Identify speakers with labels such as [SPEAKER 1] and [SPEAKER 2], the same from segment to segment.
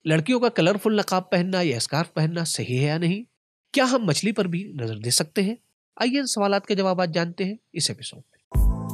[SPEAKER 1] لڑکیوں کا کلرفل نقاب پہننا یا اسکارف پہننا صحیح ہے یا نہیں؟ کیا ہم مچھلی پر بھی نظر دے سکتے ہیں؟ آئیے ان سوالات کے جوابات جانتے ہیں اس ایپیسوڈ میں۔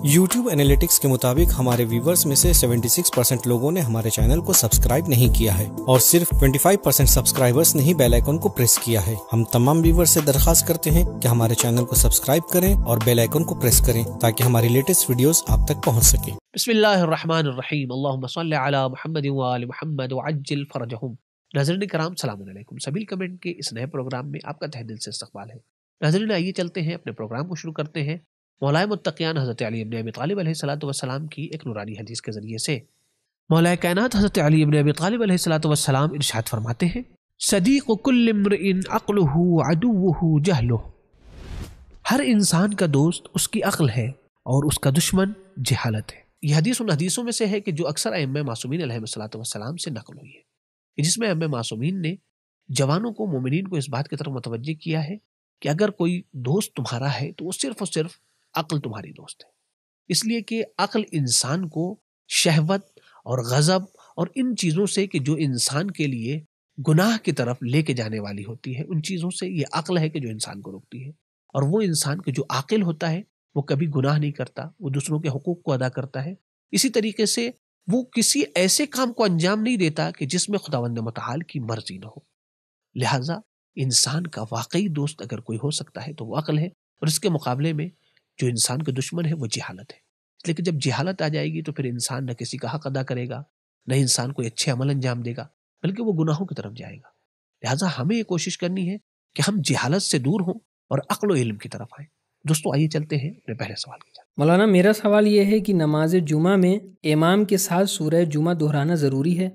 [SPEAKER 2] یوٹیوب انالیٹکس کے مطابق ہمارے ویورز میں سے 76% لوگوں نے ہمارے چینل کو سبسکرائب نہیں کیا ہے اور صرف 25% سبسکرائبرز نے ہی بیل آئیکن کو پریس کیا ہے۔ ہم تمام ویورز سے درخواست کرتے ہیں کہ ہمارے چینل کو سبسکرائب کریں اور بیل آئیکن کو پریس کریں تاکہ ہماری لیٹسٹ ویڈیوز آپ تک پہنچ سکیں۔
[SPEAKER 1] بسم اللہ الرحمن الرحیم، اللہم صلی علی محمد وآل محمد وعجل فرجہم۔ ناظرین کرام السلام علیکم، سبیل کمنٹ کے اس نئے پروگرام میں آپ کا تہہ دل سے استقبال ہے۔ ناظرین آئیے چلتے ہیں، اپنے پروگرام کو شروع کرتے ہیں مولائے متقیان حضرت علی ابن ابی طالب علیہ الصلوۃ والسلام کی ایک نورانی حدیث کے ذریعے سے۔ مولائے کائنات حضرت علی ابن ابی طالب علیہ الصلوۃ والسلام ارشاد فرماتے ہیں، صدیق کل امرئ عقلہ عدوہ جہلہ۔ ہر انسان کا دوست اس کی عقل ہے اور اس کا دشمن جہالت ہے۔ یہ حدیث ان حدیثوں میں سے ہے کہ جو اکثر ائمہ معصومین علیہ الصلوۃ والسلام سے نقل ہوئی ہے، جس میں ائمہ معصومین نے جوانوں کو، مومنین کو اس بات کی طرف متوجہ کیا ہے کہ اگر کوئی دوست تمہارا ہے تو وہ صرف اور صرف عقل تمہاری دوست ہے، اس لیے کہ عقل انسان کو شہوت اور غضب اور ان چیزوں سے کہ جو انسان کے لیے گناہ کی طرف لے کے جانے والی ہوتی ہے، ان چیزوں سے یہ عقل ہے کہ جو انسان کو روکتی ہے۔ اور وہ انسان کے جو عاقل ہوتا ہے وہ کبھی گناہ نہیں کرتا، وہ دوسروں کے حقوق کو ادا کرتا ہے۔ اسی طریقے سے وہ کسی ایسے کام کو انجام نہیں دیتا کہ جس میں خداوند متعال کی مرضی نہ ہو۔ لہٰذا انسان کا واقعی دوست اگر کوئی ہو سکتا ہے تو وہ عقل ہے، اور اس کے مقابلے میں جو انسان کا دشمن ہے وہ جہالت ہے۔ لیکن جب جہالت آ جائے گی تو پھر انسان نہ کسی کا حق ادا کرے گا، نہ انسان کوئی اچھے عمل انجام دے گا، بلکہ وہ گناہوں کی طرف جائے گا۔ لہٰذا ہمیں یہ کوشش کرنی ہے کہ ہم جہالت سے دور ہوں اور عقل و علم کی طرف آئیں۔ دوستو آئیے چلتے ہیں اپنے پہلے سوال کی جانب۔
[SPEAKER 3] مولانا میرا سوال یہ ہے کہ نماز جمعہ میں امام کے ساتھ سورہ جمعہ دہرانا ضروری ہے؟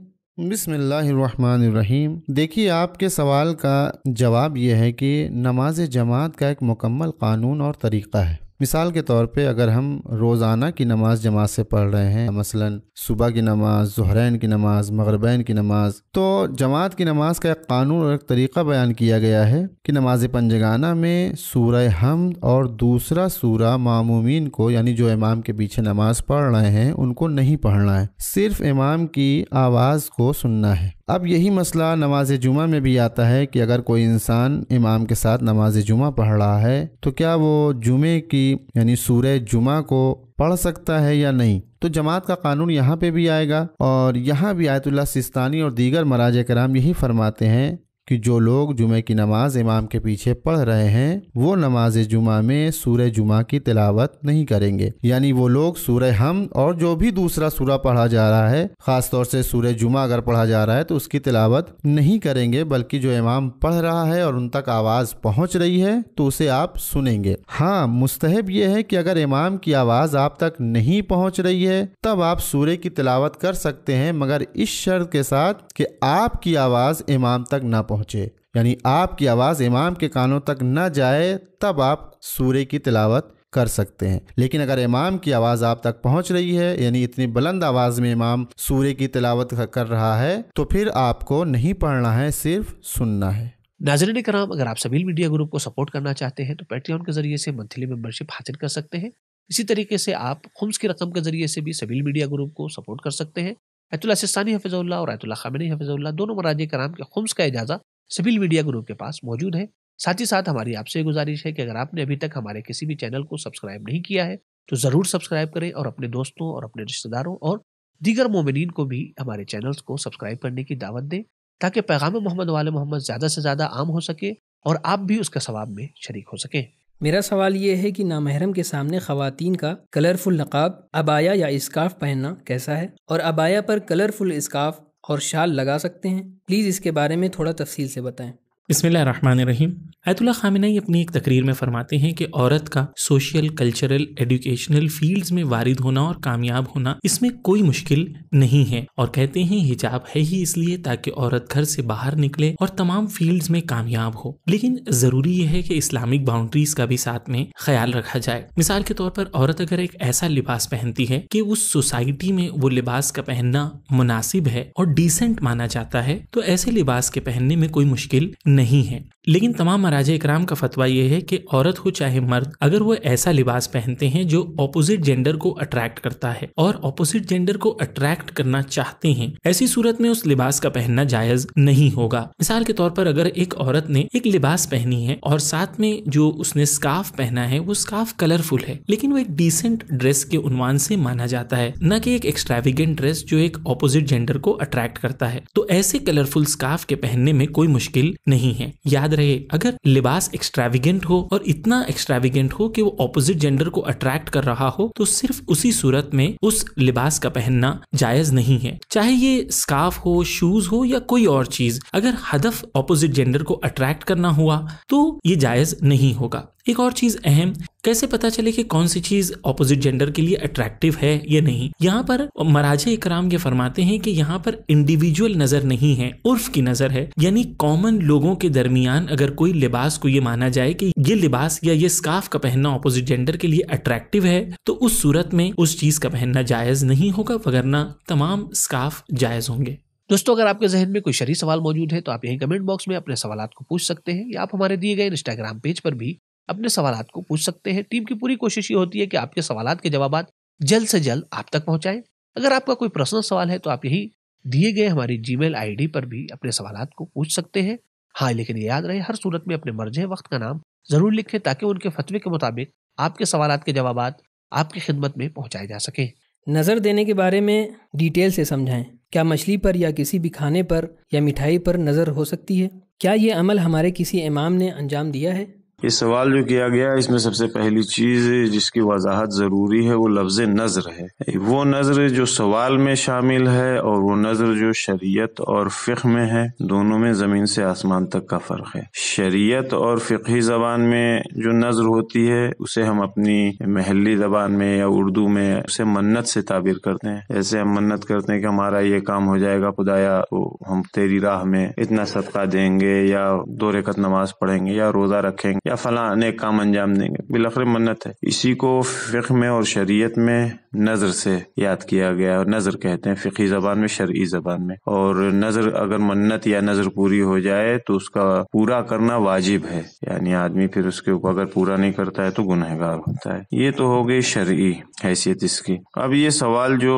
[SPEAKER 4] بسم اللہ الرحمن الرحیم۔ دیکھیے، آپ کے سوال کا جواب یہ ہے کہ نماز جماعت کا ایک مکمل قانون اور طریقہ ہے۔ مثال کے طور پہ اگر ہم روزانہ کی نماز جماعت سے پڑھ رہے ہیں، مثلا صبح کی نماز، ظہرین کی نماز، مغربین کی نماز، تو جماعت کی نماز کا ایک قانون اور ایک طریقہ بیان کیا گیا ہے کہ نماز پنجگانہ میں سورہ حمد اور دوسرا سورہ معمومین کو، یعنی جو امام کے پیچھے نماز پڑھ رہے ہیں، ان کو نہیں پڑھنا ہے، صرف امام کی آواز کو سننا ہے۔ اب یہی مسئلہ نماز جمعہ میں بھی آتا ہے کہ اگر کوئی انسان امام کے ساتھ نماز جمعہ پڑھ رہا ہے تو کیا وہ جمعے کی یعنی سورہ جمعہ کو پڑھ سکتا ہے یا نہیں؟ تو جماعت کا قانون یہاں پہ بھی آئے گا، اور یہاں بھی آیت اللہ سستانی اور دیگر مراجع کرام یہی فرماتے ہیں کہ جو لوگ جمعہ کی نماز امام کے پیچھے پڑھ رہے ہیں وہ نماز جمعہ میں سورہ جمعہ کی تلاوت نہیں کریں گے، یعنی وہ لوگ سورہ حمد اور جو بھی دوسرا سورہ پڑھا جا رہا ہے، خاص طور سے سورہ جمعہ اگر پڑھا جا رہا ہے تو اس کی تلاوت نہیں کریں گے، بلکہ جو امام پڑھ رہا ہے اور ان تک آواز پہنچ رہی ہے تو اسے آپ سنیں گے۔ ہاں، مستحب یہ ہے کہ اگر امام کی آواز آپ تک نہیں پہنچ رہی ہے تب آپ سورہ کی تلاوت کر سکتے ہیں، مگر اس شرط کے ساتھ کہ آپ کی آواز امام تک نہ پہنچے، یعنی آپ کی آواز امام کے کانوں تک نہ جائے، تب آپ سورہ کی تلاوت کر سکتے ہیں۔ لیکن اگر امام کی آواز آپ تک پہنچ رہی ہے، یعنی اتنی بلند آواز میں امام سورہ کی تلاوت کر رہا ہے، تو پھر آپ کو نہیں پڑھنا ہے، صرف سننا ہے۔
[SPEAKER 1] ناظرین کرام، اگر آپ سبیل میڈیا گروپ کو سپورٹ کرنا چاہتے ہیں تو پیٹریون کے ذریعے سے منتھلی ممبرشپ حاصل کر سکتے ہیں۔ اسی طریقے سے آپ خمس کی رقم کے ذریعے سے بھی سبیل میڈیا گروپ کو سپورٹ کر سکتے ہیں۔ آیت اللہ سستانی حفظہ اللہ اور آیت اللہ خامنئی حفظہ اللہ دونوں مراجع کرام کے خمس کا اجازہ سبیل میڈیا گروپ کے پاس موجود ہے۔ ساتھ ہی ساتھ ہماری آپ سے گزارش ہے کہ اگر آپ نے ابھی تک ہمارے کسی بھی چینل کو سبسکرائب نہیں کیا ہے تو ضرور سبسکرائب کریں، اور اپنے دوستوں اور اپنے رشتہ داروں اور دیگر مومنین کو بھی ہمارے چینلز کو سبسکرائب کرنے کی دعوت دیں، تاکہ پیغام محمد وآل محمد زیادہ سے زیادہ عام ہو سکے اور آپ بھی اس کا ثواب میں شریک ہو سکیں۔
[SPEAKER 3] میرا سوال یہ ہے کہ نامحرم کے سامنے خواتین کا کلرفل نقاب، عبایا یا اسکارف پہننا کیسا ہے، اور عبایا پر کلرفل اسکارف اور شال لگا سکتے ہیں؟ پلیز اس کے بارے میں تھوڑا تفصیل سے بتائیں۔
[SPEAKER 5] بسم اللہ الرحمن الرحیم۔ آیت اللہ خامنئی اپنی ایک تقریر میں فرماتے ہیں کہ عورت کا سوشل، کلچرل، ایڈوکیشنل فیلڈز میں وارد ہونا اور کامیاب ہونا، اس میں کوئی مشکل نہیں ہے، اور کہتے ہیں حجاب ہے ہی اس لیے تاکہ عورت گھر سے باہر نکلے اور تمام فیلڈز میں کامیاب ہو، لیکن ضروری یہ ہے کہ اسلامک باؤنڈریز کا بھی ساتھ میں خیال رکھا جائے۔ مثال کے طور پر عورت اگر ایک ایسا لباس پہنتی ہے کہ اس سوسائٹی میں وہ لباس کا پہننا مناسب ہے اور ڈیسنٹ مانا جاتا ہے، تو ایسے لباس کے پہننے میں کوئی مشکل نہیں ہے۔ لیکن تمام مراجع اکرام کا فتویٰ یہ ہے کہ عورت ہو چاہے مرد، اگر وہ ایسا لباس پہنتے ہیں جو اپوزٹ جینڈر کو اٹریکٹ کرتا ہے اور اپوزٹ جینڈر کو اٹریکٹ کرنا چاہتے ہیں، ایسی صورت میں اس لباس کا پہننا جائز نہیں ہوگا۔ مثال کے طور پر اگر ایک عورت نے ایک لباس پہنی ہے اور ساتھ میں جو اس نے اسکارف پہنا ہے وہ اسکارف کلرفل ہے، لیکن وہ ایک ڈیسنٹ ڈریس کے عنوان سے مانا جاتا ہے، نہ کہ ایک ایکسٹراویگنٹ ڈریس جو ایک اپوزٹ جینڈر کو اٹریکٹ کرتا ہے، تو ایسے کلرفل اسکارف کے پہننے میں کوئی مشکل نہیں ہے۔ یاد رہے، اگر لباس ایکسٹراویگنٹ ہو اور اتنا ایکسٹراویگنٹ ہو کہ وہ اپوزٹ جینڈر کو اٹریکٹ کر رہا ہو، تو صرف اسی صورت میں اس لباس کا پہننا جائز نہیں ہے، چاہے یہ اسکارف ہو، شوز ہو یا کوئی اور چیز۔ اگر ہدف اپوزٹ جینڈر کو اٹریکٹ کرنا ہوا تو یہ جائز نہیں ہوگا۔ ایک اور چیز اہم، کیسے پتا چلے کہ کون سی چیز اپوزٹ جینڈر کے لیے اٹریکٹیو ہے یا نہیں؟ یہاں پر مراجع اکرام یہ فرماتے ہیں کہ یہاں پر انڈیویجول نظر نہیں ہے، عرف کی نظر ہے، یعنی کامن لوگوں کے درمیان اگر کوئی لباس کو یہ مانا جائے کہ یہ لباس یا یہ اسکارف کا پہننا اپوزٹ جینڈر کے لیے اٹریکٹیو ہے، تو اس صورت میں اس چیز کا پہننا جائز نہیں ہوگا، وگرنہ تمام اسکارف جائز ہوں گے۔
[SPEAKER 1] دوستو، اگر آپ کے ذہن میں کوئی شرعی سوال موجود ہے تو آپ یہیں کمنٹ باکس میں اپنے سوالات کو پوچھ سکتے ہیں، یا آپ ہمارے دیے گئے انسٹاگرام پیج پر بھی اپنے سوالات کو پوچھ سکتے ہیں۔ ٹیم کی پوری کوشش یہ ہوتی ہے کہ آپ کے سوالات کے جوابات جلد سے جلد آپ تک پہنچائیں۔ اگر آپ کا کوئی پرسنل سوال ہے تو آپ یہی دیے گئے ہماری جی میل آئی ڈی پر بھی اپنے سوالات کو پوچھ سکتے ہیں۔ ہاں، لیکن یہ یاد رہے، ہر صورت میں اپنے مرجع وقت کا نام ضرور لکھیں تاکہ ان کے فتوے کے مطابق آپ کے سوالات کے جوابات آپ کی خدمت میں پہنچائے جا سکیں۔
[SPEAKER 3] نظر دینے کے بارے میں ڈیٹیل سے سمجھائیں۔ کیا مچھلی پر یا کسی بھی کھانے پر یا مٹھائی پر نظر ہو سکتی ہے؟ کیا یہ عمل ہمارے کسی امام نے انجام دیا ہے؟
[SPEAKER 6] یہ سوال جو کیا گیا اس میں سب سے پہلی چیز جس کی وضاحت ضروری ہے وہ لفظ نظر ہے۔ وہ نظر جو سوال میں شامل ہے اور وہ نظر جو شریعت اور فقہ میں ہے، دونوں میں زمین سے آسمان تک کا فرق ہے۔ شریعت اور فقہی زبان میں جو نظر ہوتی ہے اسے ہم اپنی محلی زبان میں یا اردو میں اسے منت سے تعبیر کرتے ہیں۔ جیسے ہم منت کرتے ہیں کہ ہمارا یہ کام ہو جائے گا خدایا، تو ہم تیری راہ میں اتنا صدقہ دیں گے یا 2 رکعت نماز پڑھیں گے یا روزہ رکھیں گے یا فلاں نیک کام انجام دیں گے، بالآخر منت ہے۔ اسی کو فقہ میں اور شریعت میں نظر سے یاد کیا گیا، اور نظر کہتے ہیں فقہی زبان میں، شرعی زبان میں۔ اور نظر اگر منت یا نظر پوری ہو جائے تو اس کا پورا کرنا واجب ہے، یعنی آدمی پھر اس کے اوپر اگر پورا نہیں کرتا ہے تو گنہگار ہوتا ہے۔ یہ تو ہو گئی شرعی حیثیت اس کی۔ اب یہ سوال جو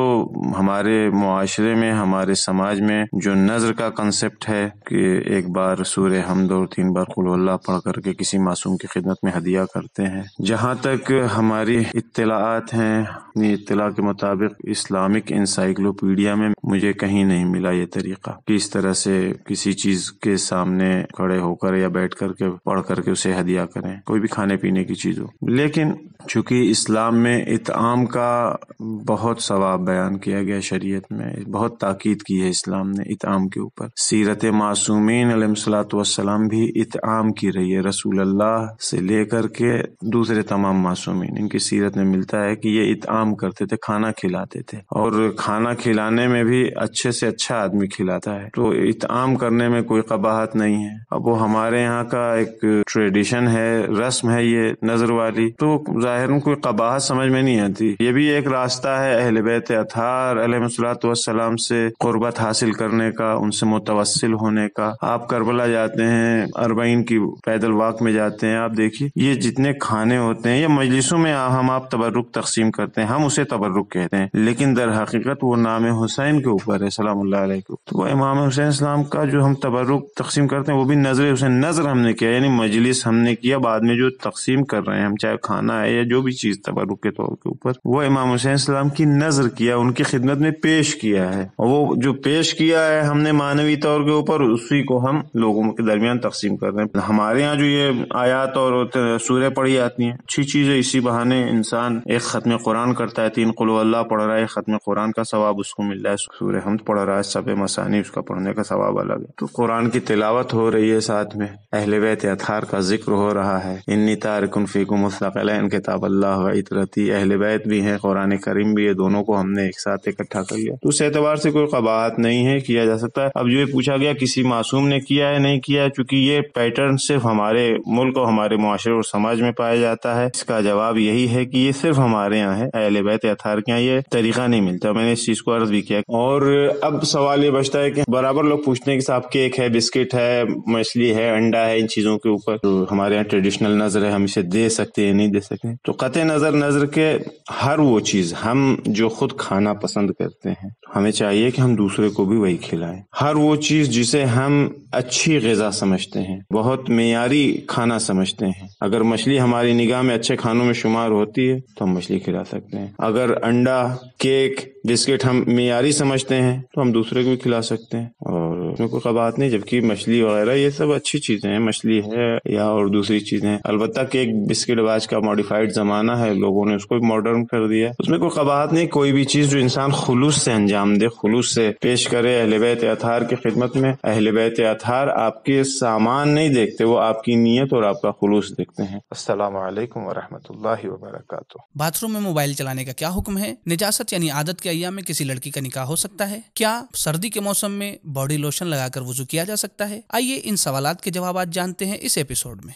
[SPEAKER 6] ہمارے معاشرے میں، ہمارے سماج میں جو نظر کا کنسپٹ ہے کہ ایک بار سورہ حمد اور 3 بار قل اللہ پڑھ کر کے کسی معصوم کی خدمت میں ہدیہ کرتے ہیں، جہاں تک ہماری اطلاعات ہیں، اپنی اطلاع کے مطابق اسلامک انسائکلوپیڈیا میں مجھے کہیں نہیں ملا یہ طریقہ کہ اس طرح سے کسی چیز کے سامنے کھڑے ہو کر یا بیٹھ کر کے پڑھ کر کے اسے ہدیہ کریں، کوئی بھی کھانے پینے کی چیز ہو۔ لیکن چونکہ اسلام میں اطعام کا بہت ثواب بیان کیا گیا، شریعت میں بہت تاکید کی ہے اسلام نے اطعام کے اوپر۔ سیرت معصومین علیہ الصلوۃ والسلام بھی اطعام کی رہی ہے، رسول اللہ سے لے کر کے دوسرے تمام معصومین، ان کی سیرت میں ملتا ہے کہ یہ اطعام کرتے تھے، کھانا کھلاتے تھے، اور کھانا کھلانے میں بھی اچھے سے اچھا آدمی کھلاتا ہے، تو اطعام کرنے میں کوئی قباحت نہیں ہے۔ اب وہ ہمارے یہاں کا ایک ٹریڈیشن ہے، رسم ہے یہ نظر والی، تو ظاہراً کوئی قباحت سمجھ میں نہیں آتی۔ یہ بھی ایک راستہ ہے اہل بیت اطہار علیہ الصلوۃ والسلام سے قربت حاصل کرنے کا، ان سے متوسل ہونے کا۔ آپ کربلا جاتے ہیں، 40 کی پیدل واک میں جاتے ہیں، آپ دیکھیے یہ جتنے کھانے ہوتے ہیں، یہ مجلسوں میں ہم آپ تبرک تقسیم کرتے ہیں، ہم اسے تبرک کہتے ہیں، لیکن در حقیقت وہ نام حسین کے اوپر ہے سلام اللہ علیہ کو۔ تو وہ امام حسین اسلام کا جو ہم تبرک تقسیم کرتے ہیں وہ بھی نظر حسین، نظر ہم نے کیا، یعنی مجلس ہم نے کیا، بعد میں جو تقسیم کر رہے ہیں ہم، چاہے کھانا ہے یا جو بھی چیز تبرک کے طور کے اوپر، وہ امام حسین اسلام کی نظر کیا، ان کی خدمت میں پیش کیا ہے، اور وہ جو پیش کیا ہے ہم نے معنوی طور کے اوپر، اسی کو ہم لوگوں کے درمیان تقسیم کر رہے ہیں۔ ہمارے یہاں جو یہ آیات اور سورہ پڑھی جاتی ہیں، اچھی چیز ہے، اسی بہانے انسان ایک ختم قرآن کرتا ہے، 3 قل اللہ پڑھ رہا ہے، ختم قرآن کا ثواب اس کو مل رہا ہے، سورہ حمد پڑھ رہا ہے، 7 مثانی اس کا پڑھنے کا ثواب الگ ہے، تو قرآن کی تلاوت ہو رہی ہے، ساتھ میں اہل بیت اطہار کا ذکر ہو رہا ہے، انی تارک فیکم الثقلین کتاب اللہ و عترتی، اہل بیت بھی ہیں، قرآن کریم بھی ہے، دونوں کو ہم نے ایک ساتھ اکٹھا کر لیا، تو اس اعتبار سے کوئی قباحت نہیں ہے، کیا جا سکتا ہے۔ اب جو یہ پوچھا گیا کسی معصوم نے کیا ہے نہیں کیا ہے، چونکہ یہ پیٹرن صرف ہمارے ملک اور ہمارے معاشرے اور سماج میں پایا جاتا ہے، اس کا جواب یہی ہے کہ یہ صرف ہمارے یہاں ہے، اہل بیت اطہار کے یہاں یہ طریقہ نہیں ملتا. میں نے اس چیز کو عرض بھی کیا. اور اب سوال یہ بچتا ہے کہ برابر لوگ پوچھتے ہیں کہ صاحب کیک ہے، بسکٹ ہے، مچھلی ہے، انڈا ہے، ان چیزوں کے اوپر تو ہمارے یہاں ٹریڈیشنل نظر ہے، ہم اسے دے سکتے ہیں نہیں دے سکتے. تو قطع نظر کے ہر وہ چیز ہم جو خود کھانا پسند کرتے ہیں ہمیں چاہیے کہ ہم دوسرے کو بھی وہی کھلائیں. ہر وہ چیز جسے ہم اچھی غذا سمجھتے ہیں، بہت معیاری کھانا سمجھتے ہیں، اگر مچھلی ہماری نگاہ میں اچھے کھانوں میں شمار ہوتی ہے تو ہم مچھلی کھلا سکتے ہیں. اگر انڈا، کیک، بسکٹ ہم معیاری سمجھتے ہیں تو ہم دوسرے کو بھی کھلا سکتے ہیں اور اس میں کوئی قباحت نہیں. جبکہ مچھلی وغیرہ یہ سب اچھی چیزیں ہیں، مچھلی ہے یا اور دوسری چیزیں ہیں. البتہ کیک، بسکٹ آج کا ماڈیفائڈ زمانہ ہے، لوگوں نے اس کو ماڈرن کر دیا، اس میں کوئی قباحت نہیں. کوئی بھی چیز جو انسان خلوص سے انجام دے، خلوص سے پیش کرے اہل بیت اطہار کی خدمت میں. اہل بیت اطہار آپ کے سامان نہیں دیکھتے، وہ آپ کی نیت اور آپ کا خلوص دیکھتے ہیں. السلام علیکم ورحمۃ اللہ وبرکاتہ.
[SPEAKER 7] باتھ روم میں موبائل چلانے کا کیا حکم ہے؟ نجاست یعنی عادت کے ایام میں کسی لڑکی کا نکاح ہو سکتا ہے؟ کیا سردی کے موسم میں باڈی لوشن لگا کر وضو کیا جا سکتا ہے؟ آئیے ان سوالات کے جوابات جانتے ہیں اس ایپیسوڈ میں.